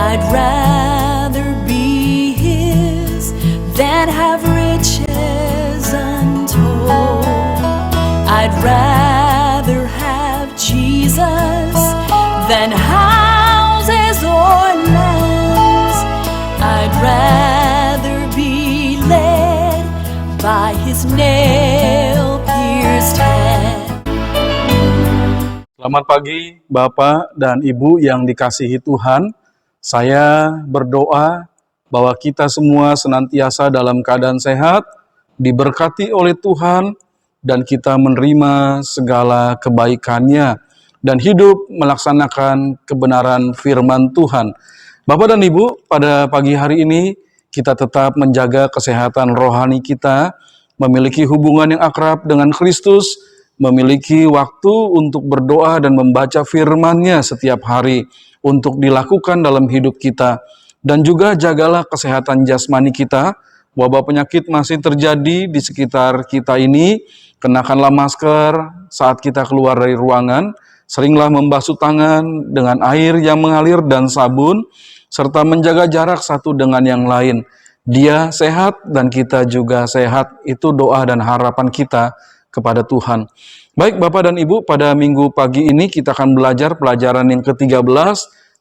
I'd rather be his than have riches untold. I'd rather have Jesus than houses or lands. I'd rather be led by his nail-pierced hand. Selamat pagi Bapak dan Ibu yang dikasihi Tuhan. Saya berdoa bahwa kita semua senantiasa dalam keadaan sehat, diberkati oleh Tuhan, dan kita menerima segala kebaikan-Nya dan hidup melaksanakan kebenaran firman Tuhan. Bapak dan Ibu, pada pagi hari ini kita tetap menjaga kesehatan rohani kita, memiliki hubungan yang akrab dengan Kristus, memiliki waktu untuk berdoa dan membaca firman-Nya setiap hari untuk dilakukan dalam hidup kita. Dan juga jagalah kesehatan jasmani kita. Wabah penyakit masih terjadi di sekitar kita ini. Kenakanlah masker saat kita keluar dari ruangan. Seringlah membasuh tangan dengan air yang mengalir dan sabun, serta menjaga jarak satu dengan yang lain. Dia sehat dan kita juga sehat. Itu doa dan harapan kita kepada Tuhan. Baik Bapak dan Ibu, pada minggu pagi ini kita akan belajar pelajaran yang ke-13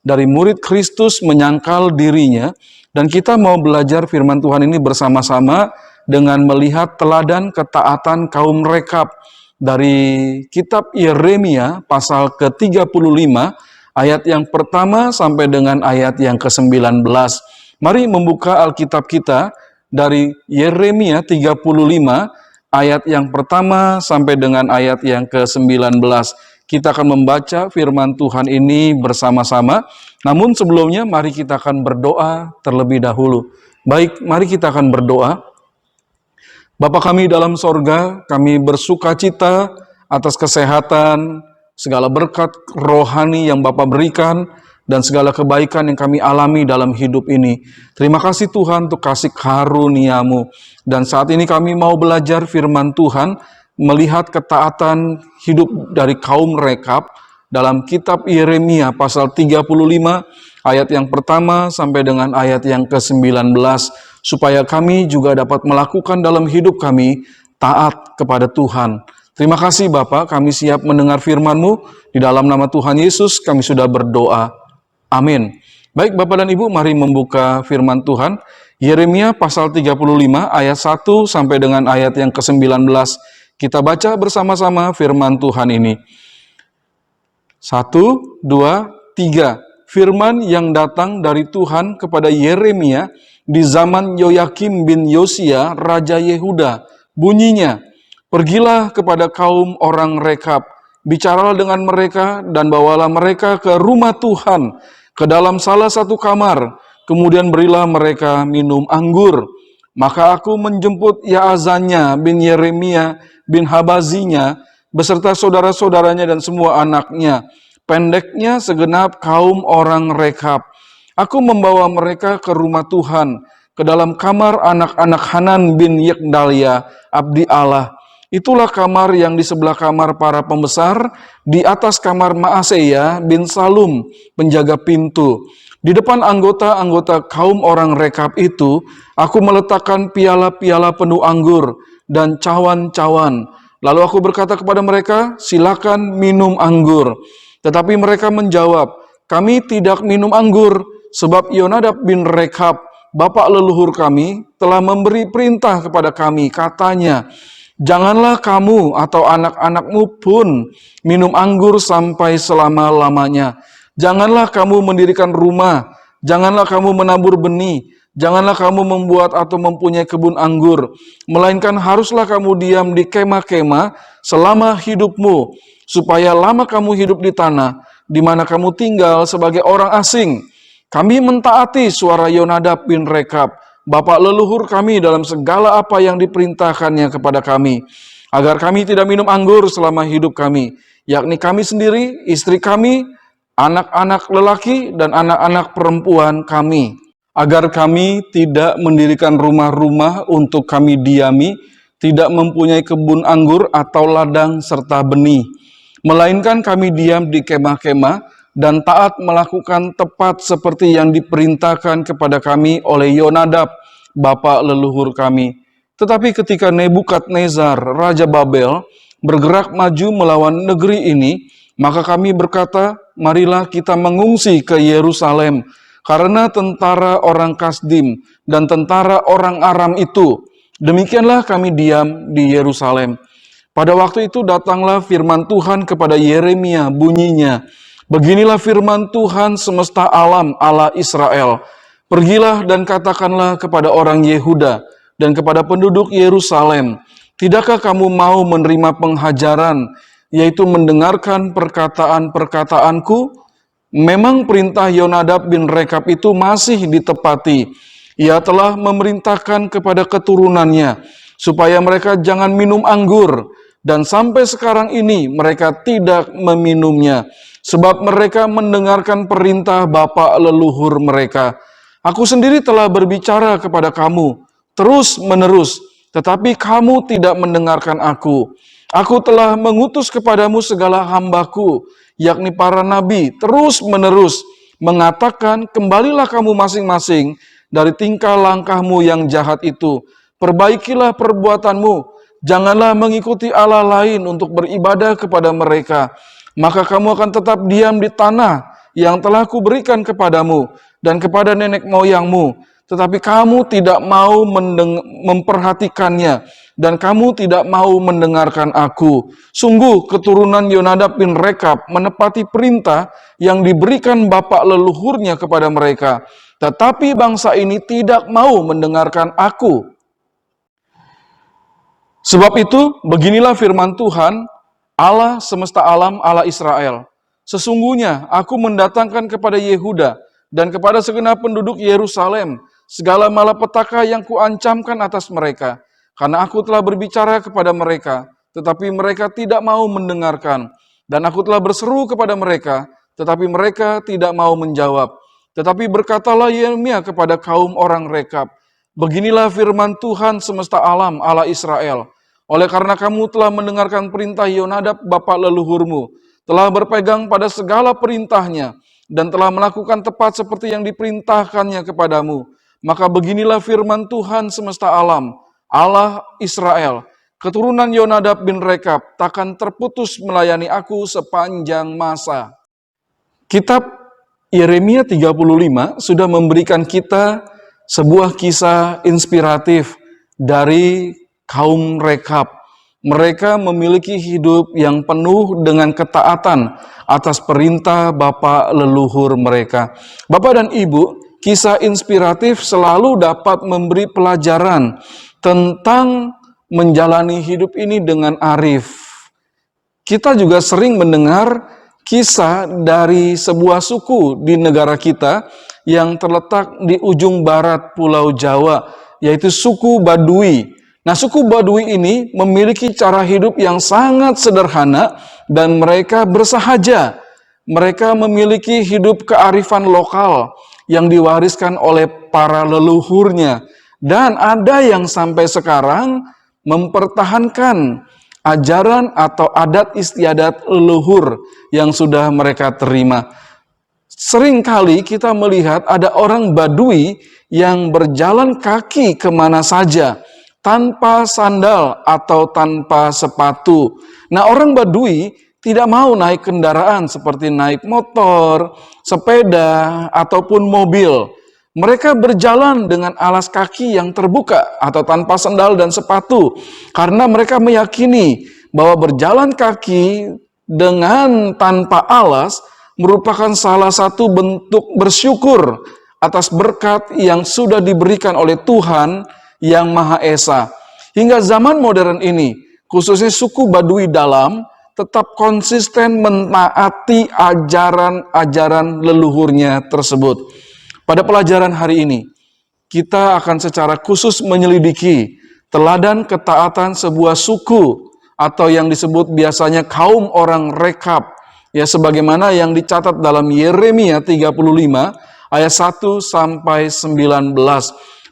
dari murid Kristus menyangkal dirinya, dan kita mau belajar firman Tuhan ini bersama-sama dengan melihat teladan ketaatan kaum Rekab dari kitab Yeremia pasal ke-35 ayat yang pertama sampai dengan ayat yang ke-19. Mari membuka Alkitab kita dari Yeremia 35 ayat yang pertama sampai dengan ayat yang ke-19. Kita akan membaca firman Tuhan ini bersama-sama. Namun sebelumnya mari kita akan berdoa terlebih dahulu. Baik, mari kita akan berdoa. Bapa kami dalam sorga, kami bersuka cita atas kesehatan, segala berkat rohani yang Bapa berikan, dan segala kebaikan yang kami alami dalam hidup ini. Terima kasih Tuhan untuk kasih karunia-Mu. Dan saat ini kami mau belajar firman Tuhan, melihat ketaatan hidup dari kaum Rekab dalam kitab Yeremia pasal 35 ayat yang pertama sampai dengan ayat yang ke-19, supaya kami juga dapat melakukan dalam hidup kami taat kepada Tuhan. Terima kasih Bapak, kami siap mendengar firman-Mu. Di dalam nama Tuhan Yesus kami sudah berdoa. Amin. Baik Bapak dan Ibu, mari membuka firman Tuhan. Yeremia pasal 35 ayat 1 sampai dengan ayat yang ke-19. Kita baca bersama-sama firman Tuhan ini. 1, 2, 3. Firman yang datang dari Tuhan kepada Yeremia di zaman Yoyakim bin Yosia, Raja Yehuda. Bunyinya, pergilah kepada kaum orang Rekab, bicaralah dengan mereka dan bawalah mereka ke rumah Tuhan, ke dalam salah satu kamar, kemudian berilah mereka minum anggur. Maka aku menjemput Yaazanya bin Yeremia bin Habazinya beserta saudara-saudaranya dan semua anaknya, pendeknya segenap kaum orang Rekab. Aku membawa mereka ke rumah Tuhan, ke dalam kamar anak-anak Hanan bin Yekdalia, abdi Allah. Itulah kamar yang di sebelah kamar para pembesar, di atas kamar Maaseya bin Salum, penjaga pintu. Di depan anggota-anggota kaum orang Rekab itu, aku meletakkan piala-piala penuh anggur dan cawan-cawan. Lalu aku berkata kepada mereka, silakan minum anggur. Tetapi mereka menjawab, kami tidak minum anggur, sebab Yonadab bin Rekab, bapak leluhur kami, telah memberi perintah kepada kami, katanya, janganlah kamu atau anak-anakmu pun minum anggur sampai selama-lamanya. Janganlah kamu mendirikan rumah, janganlah kamu menabur benih, janganlah kamu membuat atau mempunyai kebun anggur, melainkan haruslah kamu diam di kemah-kemah selama hidupmu, supaya lama kamu hidup di tanah, di mana kamu tinggal sebagai orang asing. Kami mentaati suara Yonadab bin Rekab, bapak leluhur kami dalam segala apa yang diperintahkannya kepada kami, agar kami tidak minum anggur selama hidup kami, yakni kami sendiri, istri kami, anak-anak lelaki dan anak-anak perempuan kami, agar kami tidak mendirikan rumah-rumah untuk kami diami, tidak mempunyai kebun anggur atau ladang serta benih, melainkan kami diam di kemah-kemah dan taat melakukan tepat seperti yang diperintahkan kepada kami oleh Yonadab, bapa leluhur kami. Tetapi ketika Nebukadnezar, Raja Babel, bergerak maju melawan negeri ini, maka kami berkata, marilah kita mengungsi ke Yerusalem, karena tentara orang Kasdim dan tentara orang Aram itu. Demikianlah kami diam di Yerusalem. Pada waktu itu datanglah firman Tuhan kepada Yeremia, bunyinya, beginilah firman Tuhan semesta alam, Allah Israel. Pergilah dan katakanlah kepada orang Yehuda dan kepada penduduk Yerusalem, tidakkah kamu mau menerima penghajaran, yaitu mendengarkan perkataan-perkataanku? Memang perintah Yonadab bin Rekab itu masih ditepati. Ia telah memerintahkan kepada keturunannya, supaya mereka jangan minum anggur, dan sampai sekarang ini mereka tidak meminumnya, sebab mereka mendengarkan perintah bapa leluhur mereka. Aku sendiri telah berbicara kepada kamu terus-menerus, tetapi kamu tidak mendengarkan aku. Aku telah mengutus kepadamu segala hambaku, yakni para nabi, terus-menerus mengatakan, kembalilah kamu masing-masing dari tingkah langkahmu yang jahat itu. Perbaikilah perbuatanmu, janganlah mengikuti Allah lain untuk beribadah kepada mereka. Maka kamu akan tetap diam di tanah yang telah kuberikan kepadamu dan kepada nenek moyangmu. Tetapi kamu tidak mau memperhatikannya, dan kamu tidak mau mendengarkan aku. Sungguh keturunan Yonadab bin Rekab menepati perintah yang diberikan bapak leluhurnya kepada mereka. Tetapi bangsa ini tidak mau mendengarkan aku. Sebab itu, beginilah firman Tuhan, Allah semesta alam, Allah Israel. Sesungguhnya aku mendatangkan kepada Yehuda dan kepada segenap penduduk Yerusalem segala malapetaka yang kuancamkan atas mereka. Karena aku telah berbicara kepada mereka, tetapi mereka tidak mau mendengarkan. Dan aku telah berseru kepada mereka, tetapi mereka tidak mau menjawab. Tetapi berkatalah Yeremia kepada kaum orang Rekab, beginilah firman Tuhan semesta alam, Allah Israel. Oleh karena kamu telah mendengarkan perintah Yonadab bapa leluhurmu, telah berpegang pada segala perintahnya, dan telah melakukan tepat seperti yang diperintahkannya kepadamu, maka beginilah firman Tuhan semesta alam, Allah Israel. Keturunan Yonadab bin Rekab takkan terputus melayani aku sepanjang masa. Kitab Yeremia 35 sudah memberikan kita sebuah kisah inspiratif dari kaum Rekab. Mereka memiliki hidup yang penuh dengan ketaatan atas perintah bapa leluhur mereka. Bapak dan Ibu, kisah inspiratif selalu dapat memberi pelajaran tentang menjalani hidup ini dengan arif. Kita juga sering mendengar kisah dari sebuah suku di negara kita yang terletak di ujung barat Pulau Jawa, yaitu suku Baduy. Nah, suku Baduy ini memiliki cara hidup yang sangat sederhana dan mereka bersahaja. Mereka memiliki hidup kearifan lokal yang diwariskan oleh para leluhurnya. Dan ada yang sampai sekarang mempertahankan ajaran atau adat istiadat leluhur yang sudah mereka terima. Seringkali kita melihat ada orang Baduy yang berjalan kaki kemana saja, tanpa sandal atau tanpa sepatu. Nah, orang Baduy tidak mau naik kendaraan seperti naik motor, sepeda, ataupun mobil. Mereka berjalan dengan alas kaki yang terbuka atau tanpa sandal dan sepatu. Karena mereka meyakini bahwa berjalan kaki dengan tanpa alas merupakan salah satu bentuk bersyukur atas berkat yang sudah diberikan oleh Tuhan yang Maha Esa. Hingga zaman modern ini, khususnya suku Baduy Dalam, tetap konsisten menaati ajaran-ajaran leluhurnya tersebut. Pada pelajaran hari ini, kita akan secara khusus menyelidiki teladan ketaatan sebuah suku atau yang disebut biasanya kaum orang Rekab, ya sebagaimana yang dicatat dalam Yeremia 35 ayat 1 sampai 19.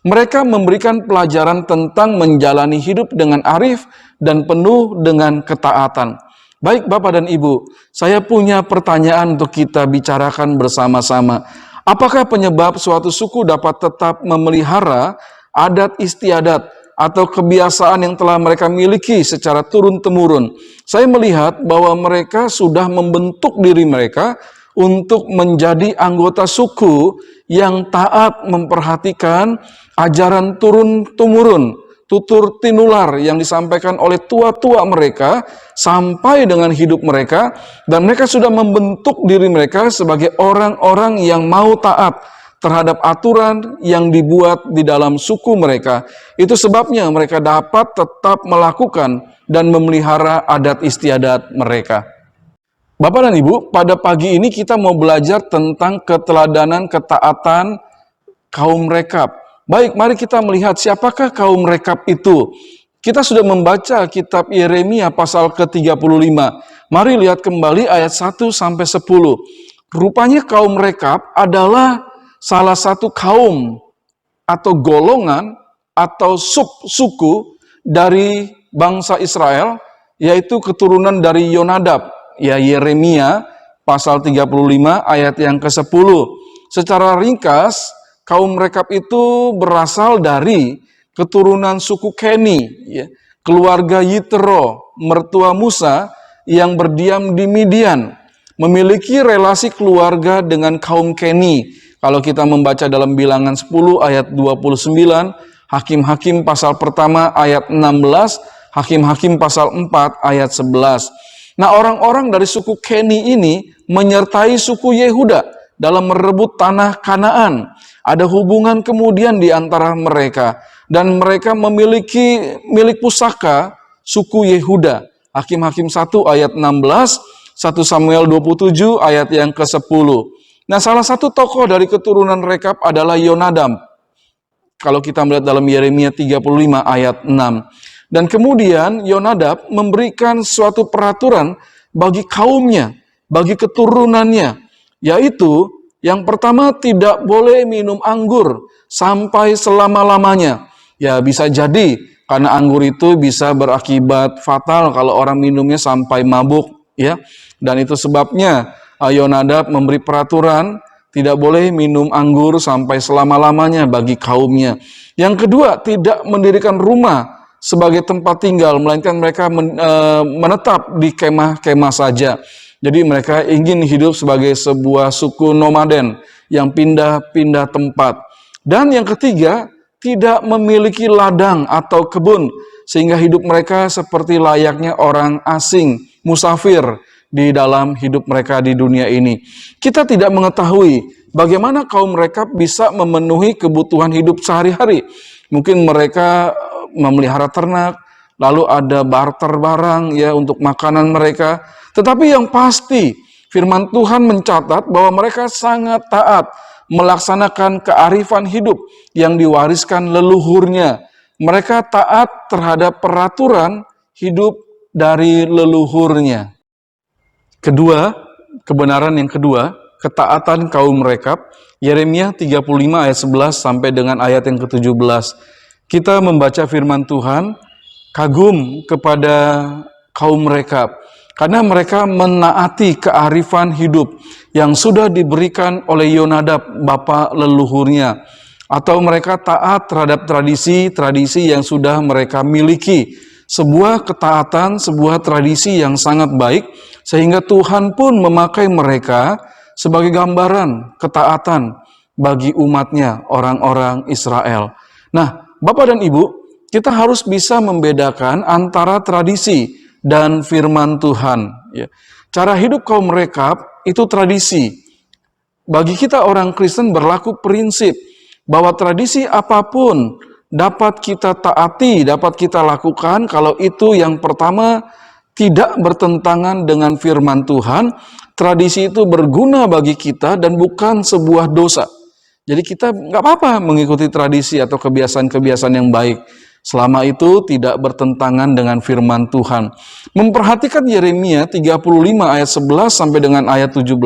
Mereka memberikan pelajaran tentang menjalani hidup dengan arif dan penuh dengan ketaatan. Baik Bapak dan Ibu, saya punya pertanyaan untuk kita bicarakan bersama-sama. Apakah penyebab suatu suku dapat tetap memelihara adat istiadat atau kebiasaan yang telah mereka miliki secara turun-temurun? Saya melihat bahwa mereka sudah membentuk diri mereka untuk menjadi anggota suku yang taat memperhatikan ajaran turun-temurun, tutur tinular yang disampaikan oleh tua-tua mereka sampai dengan hidup mereka, dan mereka sudah membentuk diri mereka sebagai orang-orang yang mau taat terhadap aturan yang dibuat di dalam suku mereka. Itu sebabnya mereka dapat tetap melakukan dan memelihara adat istiadat mereka. Bapak dan Ibu, pada pagi ini kita mau belajar tentang keteladanan ketaatan kaum Rekab. Baik, mari kita melihat siapakah kaum Rekab itu. Kita sudah membaca kitab Yeremia pasal ke-35. Mari lihat kembali ayat 1 sampai 10. Rupanya kaum Rekab adalah salah satu kaum atau golongan atau sub-suku dari bangsa Israel, yaitu keturunan dari Yonadab. Ya, Yeremia pasal 35 ayat yang ke-10. Secara ringkas, kaum Rekab itu berasal dari keturunan suku Keni, ya, keluarga Yitro, mertua Musa yang berdiam di Midian, memiliki relasi keluarga dengan kaum Keni. Kalau kita membaca dalam Bilangan 10 ayat 29, Hakim-Hakim pasal pertama ayat 16, Hakim-Hakim pasal 4 ayat 11. Nah, orang-orang dari suku Keni ini menyertai suku Yehuda dalam merebut tanah Kanaan. Ada hubungan kemudian di antara mereka, dan mereka memiliki milik pusaka suku Yehuda. Hakim-Hakim 1 ayat 16, 1 Samuel 27 ayat yang ke-10. Nah, salah satu tokoh dari keturunan Rekab adalah Yonadab. Kalau kita melihat dalam Yeremia 35 ayat 6. Dan kemudian Yonadab memberikan suatu peraturan bagi kaumnya, bagi keturunannya, yaitu yang pertama, tidak boleh minum anggur sampai selama-lamanya. Ya, bisa jadi karena anggur itu bisa berakibat fatal kalau orang minumnya sampai mabuk, ya. Dan itu sebabnya Yonadab memberi peraturan tidak boleh minum anggur sampai selama-lamanya bagi kaumnya. Yang kedua, tidak mendirikan rumah sebagai tempat tinggal, melainkan mereka menetap di kemah-kemah saja. Jadi mereka ingin hidup sebagai sebuah suku nomaden yang pindah-pindah tempat. Dan yang ketiga, tidak memiliki ladang atau kebun, sehingga hidup mereka seperti layaknya orang asing, musafir di dalam hidup mereka di dunia ini. Kita tidak mengetahui bagaimana kaum Rekab bisa memenuhi kebutuhan hidup sehari-hari. Mungkin mereka memelihara ternak, lalu ada barter barang ya untuk makanan mereka. Tetapi yang pasti, firman Tuhan mencatat bahwa mereka sangat taat melaksanakan kearifan hidup yang diwariskan leluhurnya. Mereka taat terhadap peraturan hidup dari leluhurnya. Kedua, kebenaran yang kedua, ketaatan kaum Rekab, Yeremia 35 ayat 11 sampai dengan ayat yang ke-17. Kita membaca firman Tuhan, kagum kepada kaum Rekab, karena mereka menaati kearifan hidup yang sudah diberikan oleh Yonadab, bapa leluhurnya. Atau mereka taat terhadap tradisi-tradisi yang sudah mereka miliki. Sebuah ketaatan, sebuah tradisi yang sangat baik, sehingga Tuhan pun memakai mereka sebagai gambaran ketaatan bagi umatnya, orang-orang Israel. Nah, Bapak dan Ibu, kita harus bisa membedakan antara tradisi dan firman Tuhan. Cara hidup kaum Rekab itu tradisi. Bagi kita orang Kristen berlaku prinsip bahwa tradisi apapun dapat kita taati, dapat kita lakukan kalau itu yang pertama tidak bertentangan dengan firman Tuhan. Tradisi itu berguna bagi kita dan bukan sebuah dosa. Jadi kita nggak apa-apa mengikuti tradisi atau kebiasaan-kebiasaan yang baik, selama itu tidak bertentangan dengan firman Tuhan. Memperhatikan Yeremia 35 ayat 11 sampai dengan ayat 17,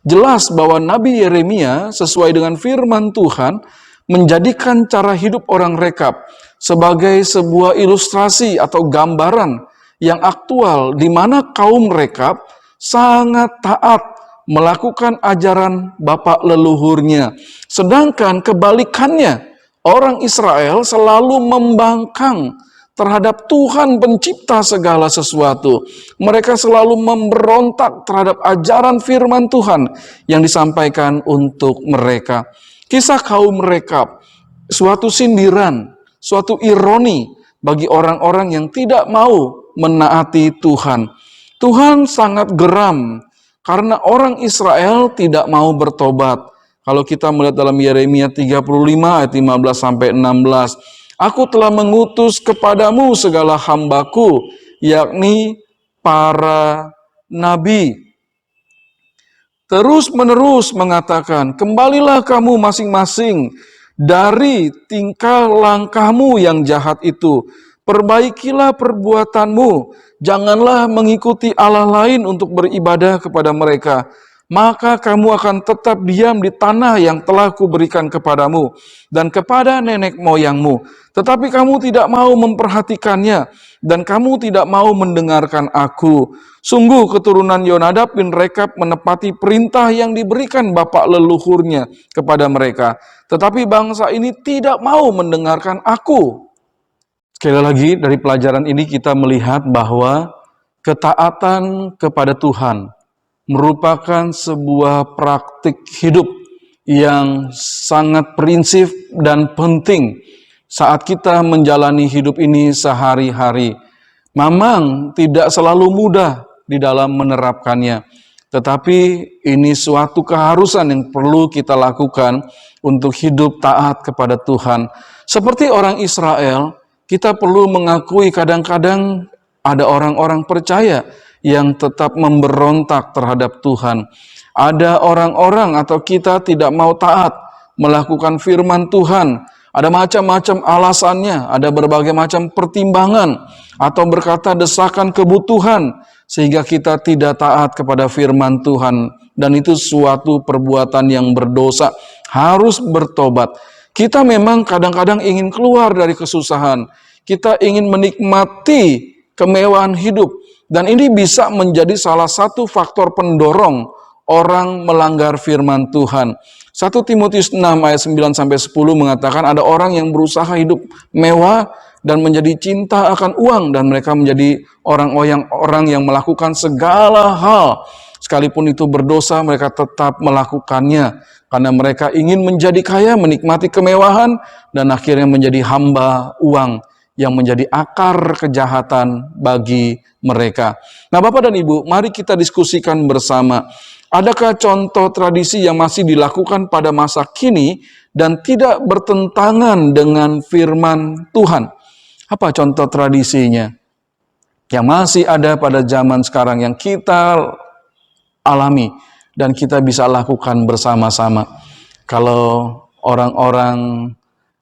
jelas bahwa Nabi Yeremia sesuai dengan firman Tuhan menjadikan cara hidup orang Rekab sebagai sebuah ilustrasi atau gambaran yang aktual di mana kaum Rekab sangat taat melakukan ajaran bapak leluhurnya. Sedangkan kebalikannya, orang Israel selalu membangkang terhadap Tuhan pencipta segala sesuatu. Mereka selalu memberontak terhadap ajaran firman Tuhan yang disampaikan untuk mereka. Kisah kaum Rekab, suatu sindiran, suatu ironi bagi orang-orang yang tidak mau menaati Tuhan. Tuhan sangat geram karena orang Israel tidak mau bertobat. Kalau kita melihat dalam Yeremia 35 ayat 15 sampai 16, aku telah mengutus kepadamu segala hambaku, yakni para nabi. Terus menerus mengatakan, kembalilah kamu masing-masing dari tingkah langkahmu yang jahat itu. Perbaikilah perbuatanmu, janganlah mengikuti Allah lain untuk beribadah kepada mereka. Maka kamu akan tetap diam di tanah yang telah kuberikan kepadamu dan kepada nenek moyangmu. Tetapi kamu tidak mau memperhatikannya dan kamu tidak mau mendengarkan aku. Sungguh keturunan Yonadab bin Rekab menepati perintah yang diberikan bapak leluhurnya kepada mereka. Tetapi bangsa ini tidak mau mendengarkan aku. Sekali lagi dari pelajaran ini kita melihat bahwa ketaatan kepada Tuhan merupakan sebuah praktik hidup yang sangat prinsip dan penting saat kita menjalani hidup ini sehari-hari. Memang tidak selalu mudah di dalam menerapkannya, tetapi ini suatu keharusan yang perlu kita lakukan untuk hidup taat kepada Tuhan. Seperti orang Israel, kita perlu mengakui kadang-kadang ada orang-orang percaya yang tetap memberontak terhadap Tuhan. Ada orang-orang atau kita tidak mau taat melakukan firman Tuhan. Ada macam-macam alasannya, ada berbagai macam pertimbangan atau berkata desakan kebutuhan sehingga kita tidak taat kepada firman Tuhan, dan itu suatu perbuatan yang berdosa, harus bertobat. Kita memang kadang-kadang ingin keluar dari kesusahan, kita ingin menikmati kemewahan hidup, dan ini bisa menjadi salah satu faktor pendorong orang melanggar firman Tuhan. 1 Timotius 6 ayat 9 sampai 10 mengatakan ada orang yang berusaha hidup mewah dan menjadi cinta akan uang, dan mereka menjadi orang yang melakukan segala hal. Sekalipun itu berdosa, mereka tetap melakukannya karena mereka ingin menjadi kaya, menikmati kemewahan, dan akhirnya menjadi hamba uang yang menjadi akar kejahatan bagi mereka. Nah, Bapak dan Ibu, mari kita diskusikan bersama. Adakah contoh tradisi yang masih dilakukan pada masa kini dan tidak bertentangan dengan firman Tuhan? Apa contoh tradisinya yang masih ada pada zaman sekarang yang kita alami dan kita bisa lakukan bersama-sama? Kalau orang-orang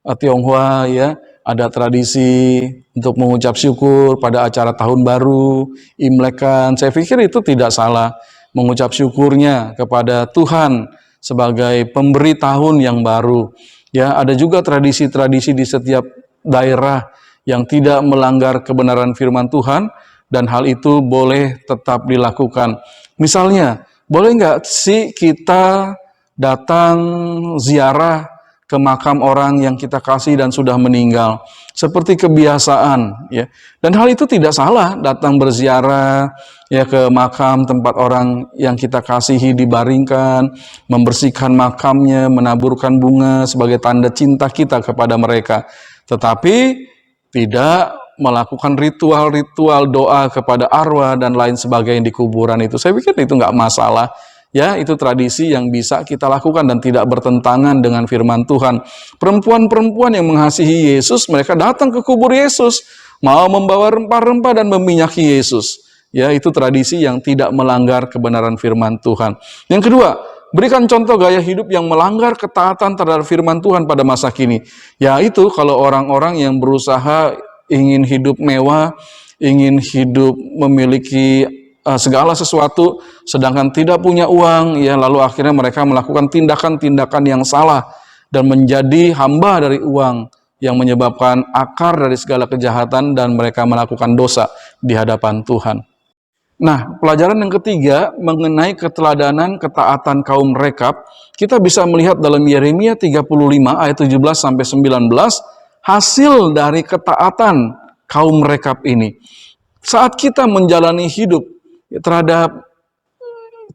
Tionghoa ya, ada tradisi untuk mengucap syukur pada acara tahun baru, Imlekan. Saya pikir itu tidak salah, mengucap syukurnya kepada Tuhan sebagai pemberi tahun yang baru. Ya, ada juga tradisi-tradisi di setiap daerah yang tidak melanggar kebenaran firman Tuhan, dan hal itu boleh tetap dilakukan. Misalnya, boleh nggak sih kita datang ziarah ke makam orang yang kita kasih dan sudah meninggal, seperti kebiasaan, ya. Dan hal itu tidak salah, datang berziarah ya ke makam tempat orang yang kita kasihi dibaringkan, membersihkan makamnya, menaburkan bunga sebagai tanda cinta kita kepada mereka. Tetapi tidak melakukan ritual-ritual doa kepada arwah dan lain sebagainya di kuburan itu. Saya pikir itu nggak masalah. Ya, itu tradisi yang bisa kita lakukan dan tidak bertentangan dengan firman Tuhan. Perempuan-perempuan yang mengasihi Yesus, mereka datang ke kubur Yesus, mau membawa rempah-rempah dan meminyaki Yesus. Ya, itu tradisi yang tidak melanggar kebenaran firman Tuhan. Yang kedua, berikan contoh gaya hidup yang melanggar ketaatan terhadap firman Tuhan pada masa kini. Yaitu kalau orang-orang yang berusaha ingin hidup mewah, ingin hidup memiliki segala sesuatu, sedangkan tidak punya uang, ya, lalu akhirnya mereka melakukan tindakan-tindakan yang salah dan menjadi hamba dari uang, yang menyebabkan akar dari segala kejahatan dan mereka melakukan dosa di hadapan Tuhan. Nah, pelajaran yang ketiga mengenai keteladanan ketaatan kaum Rekab, kita bisa melihat dalam Yeremia 35 ayat 17 sampai 19 hasil dari ketaatan kaum Rekab ini. Saat kita menjalani hidup terhadap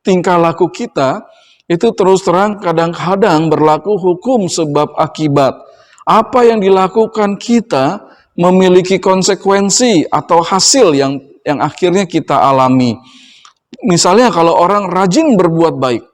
tingkah laku kita, itu terus terang kadang-kadang berlaku hukum sebab akibat. Apa yang dilakukan kita memiliki konsekuensi atau hasil yang akhirnya kita alami. Misalnya kalau orang rajin berbuat baik,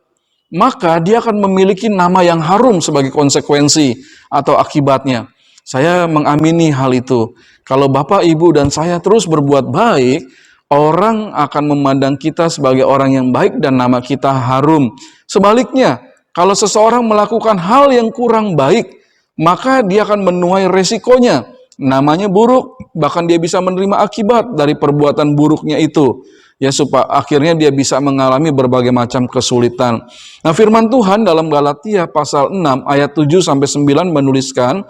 maka dia akan memiliki nama yang harum sebagai konsekuensi atau akibatnya. Saya mengamini hal itu. Kalau Bapak, Ibu, dan saya terus berbuat baik, orang akan memandang kita sebagai orang yang baik dan nama kita harum. Sebaliknya, kalau seseorang melakukan hal yang kurang baik, maka dia akan menuai resikonya. Namanya buruk, bahkan dia bisa menerima akibat dari perbuatan buruknya itu. Ya, supaya akhirnya dia bisa mengalami berbagai macam kesulitan. Nah, firman Tuhan dalam Galatia pasal 6 ayat 7 sampai 9 menuliskan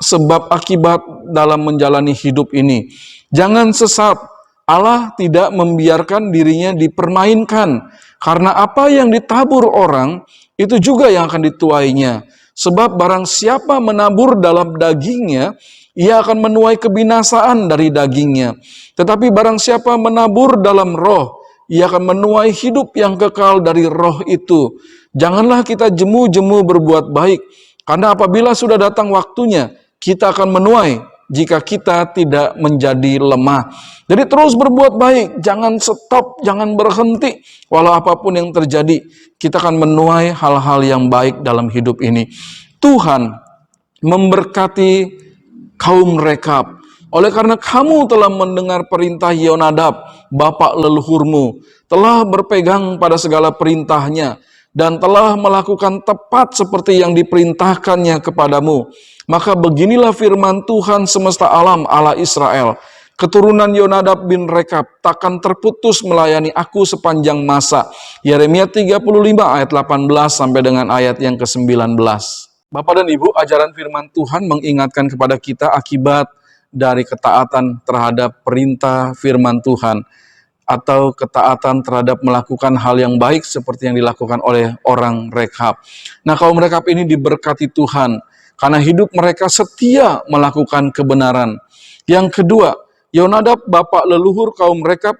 sebab akibat dalam menjalani hidup ini. Jangan sesat. Allah tidak membiarkan dirinya dipermainkan, karena apa yang ditabur orang, itu juga yang akan dituainya. Sebab barang siapa menabur dalam dagingnya, ia akan menuai kebinasaan dari dagingnya. Tetapi barang siapa menabur dalam roh, ia akan menuai hidup yang kekal dari roh itu. Janganlah kita jemu-jemu berbuat baik, karena apabila sudah datang waktunya, kita akan menuai jika kita tidak menjadi lemah. Jadi terus berbuat baik, jangan stop, jangan berhenti. Walau apapun yang terjadi, kita akan menuai hal-hal yang baik dalam hidup ini. Tuhan memberkati kaum Rekab. Oleh karena kamu telah mendengar perintah Yonadab, bapak leluhurmu, telah berpegang pada segala perintahnya, dan telah melakukan tepat seperti yang diperintahkannya kepadamu. Maka beginilah firman Tuhan semesta alam, Allah Israel. Keturunan Yonadab bin Rekab takkan terputus melayani aku sepanjang masa. Yeremia 35 ayat 18 sampai dengan ayat yang ke-19. Bapak dan Ibu, ajaran firman Tuhan mengingatkan kepada kita akibat dari ketaatan terhadap perintah firman Tuhan, atau ketaatan terhadap melakukan hal yang baik seperti yang dilakukan oleh orang Rekab. Nah, kaum Rekab ini diberkati Tuhan karena hidup mereka setia melakukan kebenaran. Yang kedua, Yonadab bapak leluhur kaum Rekab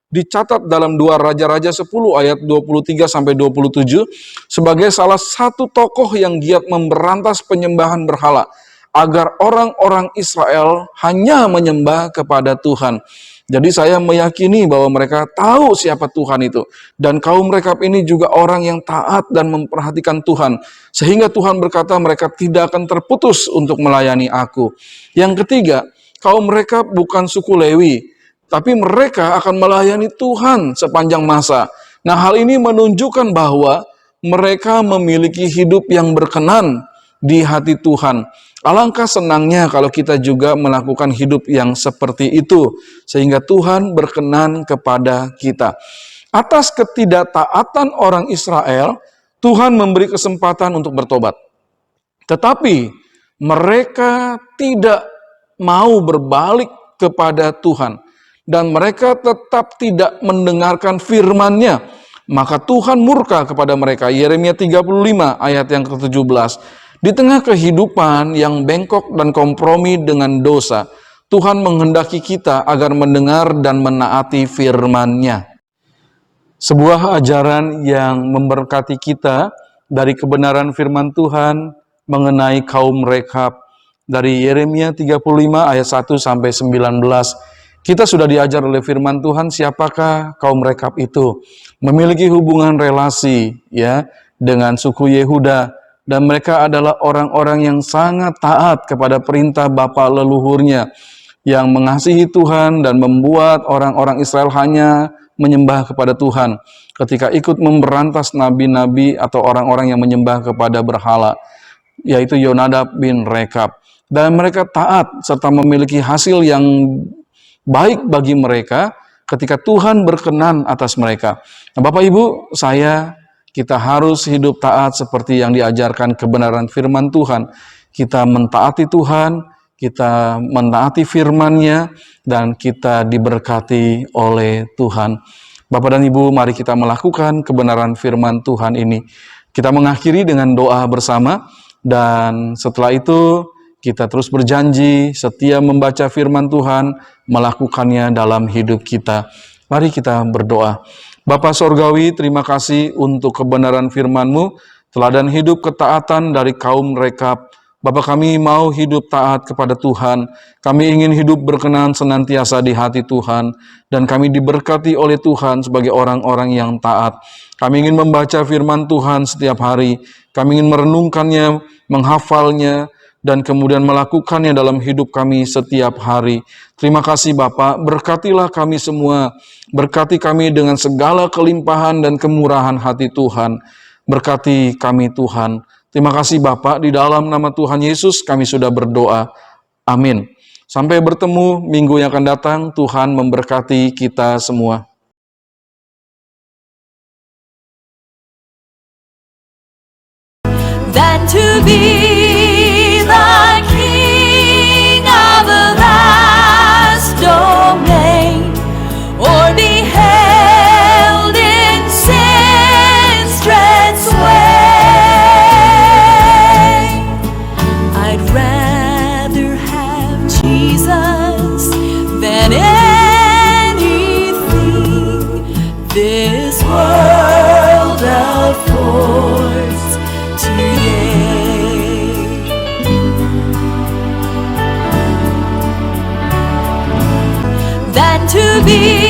dicatat dalam 2 Raja-Raja 10 ayat 23 sampai 27 sebagai salah satu tokoh yang giat memberantas penyembahan berhala agar orang-orang Israel hanya menyembah kepada Tuhan. Jadi saya meyakini bahwa mereka tahu siapa Tuhan itu. Dan kaum Rekab ini juga orang yang taat dan memperhatikan Tuhan. Sehingga Tuhan berkata mereka tidak akan terputus untuk melayani aku. Yang ketiga, kaum Rekab bukan suku Lewi, tapi mereka akan melayani Tuhan sepanjang masa. Nah, hal ini menunjukkan bahwa mereka memiliki hidup yang berkenan di hati Tuhan. Alangkah senangnya kalau kita juga melakukan hidup yang seperti itu, sehingga Tuhan berkenan kepada kita. Atas ketidaktaatan orang Israel, Tuhan memberi kesempatan untuk bertobat. Tetapi mereka tidak mau berbalik kepada Tuhan, dan mereka tetap tidak mendengarkan firman-Nya. Maka Tuhan murka kepada mereka. Yeremia 35 ayat yang ke-17. Di tengah kehidupan yang bengkok dan kompromi dengan dosa, Tuhan menghendaki kita agar mendengar dan menaati firman-Nya. Sebuah ajaran yang memberkati kita dari kebenaran firman Tuhan mengenai kaum Rekab. Dari Yeremia 35 ayat 1 sampai 19. Kita sudah diajar oleh firman Tuhan siapakah kaum Rekab itu. Memiliki hubungan relasi ya dengan suku Yehuda. Dan mereka adalah orang-orang yang sangat taat kepada perintah bapa leluhurnya, yang mengasihi Tuhan dan membuat orang-orang Israel hanya menyembah kepada Tuhan ketika ikut memberantas nabi-nabi atau orang-orang yang menyembah kepada berhala, yaitu Yonadab bin Rekab. Dan mereka taat serta memiliki hasil yang baik bagi mereka ketika Tuhan berkenan atas mereka. Nah, Bapak Ibu, kita harus hidup taat seperti yang diajarkan kebenaran firman Tuhan. kita mentaati Tuhan, kita menaati firman-Nya, dan kita diberkati oleh Tuhan. Bapak dan Ibu, mari kita melakukan kebenaran firman Tuhan ini. Kita mengakhiri dengan doa bersama, dan setelah itu kita terus berjanji setia membaca firman Tuhan, melakukannya dalam hidup kita. Mari kita berdoa. Bapa Sorgawi, terima kasih untuk kebenaran firman-Mu, teladan hidup ketaatan dari kaum Rekab. Bapa, kami mau hidup taat kepada Tuhan. Kami ingin hidup berkenan senantiasa di hati Tuhan. Dan kami diberkati oleh Tuhan sebagai orang-orang yang taat. Kami ingin membaca firman Tuhan setiap hari. Kami ingin merenungkannya, menghafalnya, dan kemudian melakukannya dalam hidup kami setiap hari. Terima kasih Bapa, berkatilah kami semua. Berkati kami dengan segala kelimpahan dan kemurahan hati Tuhan. Berkati kami Tuhan. Terima kasih Bapak, di dalam nama Tuhan Yesus kami sudah berdoa. Amin. Sampai bertemu minggu yang akan datang, Tuhan memberkati kita semua. Than to be the king of the vast domain, or be held in sin's dread sway. I'd rather have Jesus than anything this world affords today. Than to be